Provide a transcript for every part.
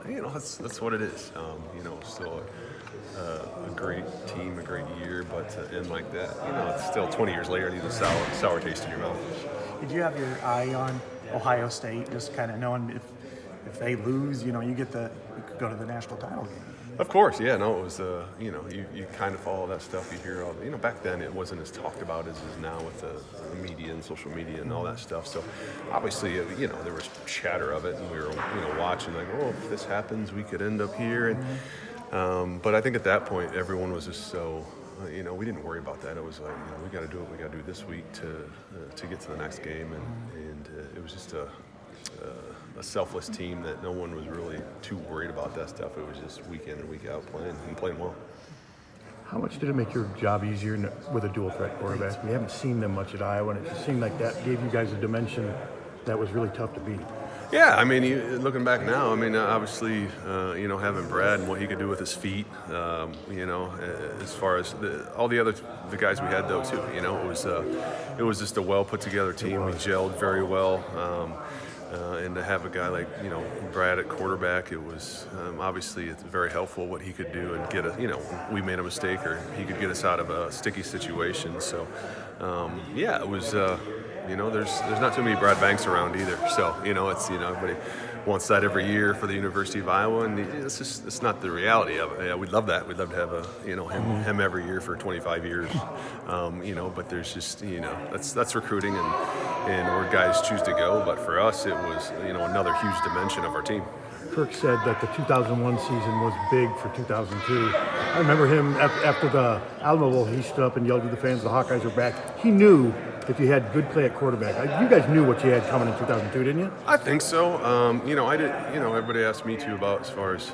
That's what it is. Still a great team, a great year, but to end like that, it's still 20 years later. Leaves a sour taste in your mouth. Did you have your eye on Ohio State, just kind of knowing if they lose, you could go to the national title game? Of course, yeah. No, it was. You kind of follow that stuff. You hear all. Back then it wasn't as talked about as it is now with the media and social media and all that stuff. So, obviously, there was chatter of it, and we were, watching like, oh, if this happens, we could end up here. And but I think at that point, everyone was just so. We didn't worry about that. It was like, we got to do what we got to do this week to get to the next game, and it was just a selfless team that no one was really too worried about that stuff. It was just week in and week out playing well. How much did it make your job easier with a dual threat quarterback? We haven't seen them much at Iowa, and it just seemed like that gave you guys a dimension that was really tough to beat. Yeah, I mean, looking back now, obviously, having Brad and what he could do with his feet, as far as all the guys we had though too, it was just a well put together team. We gelled very well. And to have a guy like Brad at quarterback, it was obviously it's very helpful what he could do and get we made a mistake or he could get us out of a sticky situation. So it was there's not too many Brad Banks around either. So it's everybody wants that every year for the University of Iowa, and it's not the reality of it. Yeah, we'd love that. We'd love to have him every year for 25 years. But there's just that's recruiting and where guys choose to go. But for us, it was another huge dimension of our team. Kirk said that the 2001 season was big for 2002. I remember him after the Alamo Bowl. He stood up and yelled to the fans, "The Hawkeyes are back." He knew if you had good play at quarterback. You guys knew what you had coming in 2002, didn't you? I think so. I did. Everybody asked me too about as far as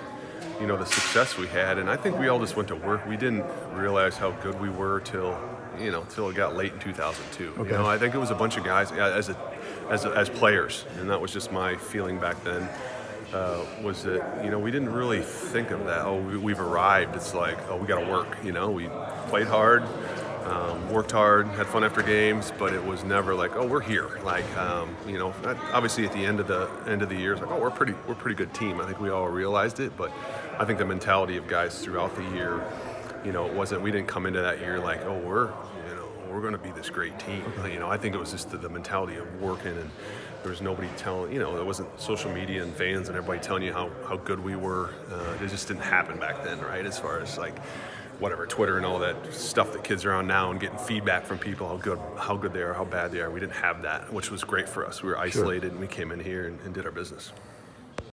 the success we had, and I think we all just went to work. We didn't realize how good we were till it got late in 2002. Okay. I think it was a bunch of guys as players, and that was just my feeling back then. Was that we didn't really think of that. Oh, we've arrived. It's like, oh, we got to work. We played hard, worked hard, had fun after games, but it was never like, oh, we're here. Like, obviously at the end of the year, it's like, oh, we're a pretty good team. I think we all realized it, but I think the mentality of guys throughout the year, it wasn't. We didn't come into that year like, oh, we're going to be this great team. I think it was just the mentality of working, and there was nobody telling, there wasn't social media and fans and everybody telling you how good we were. It just didn't happen back then, right? As far as like, whatever, Twitter and all that stuff that kids are on now and getting feedback from people, how good they are, how bad they are. We didn't have that, which was great for us. We were isolated and we came in here and did our business.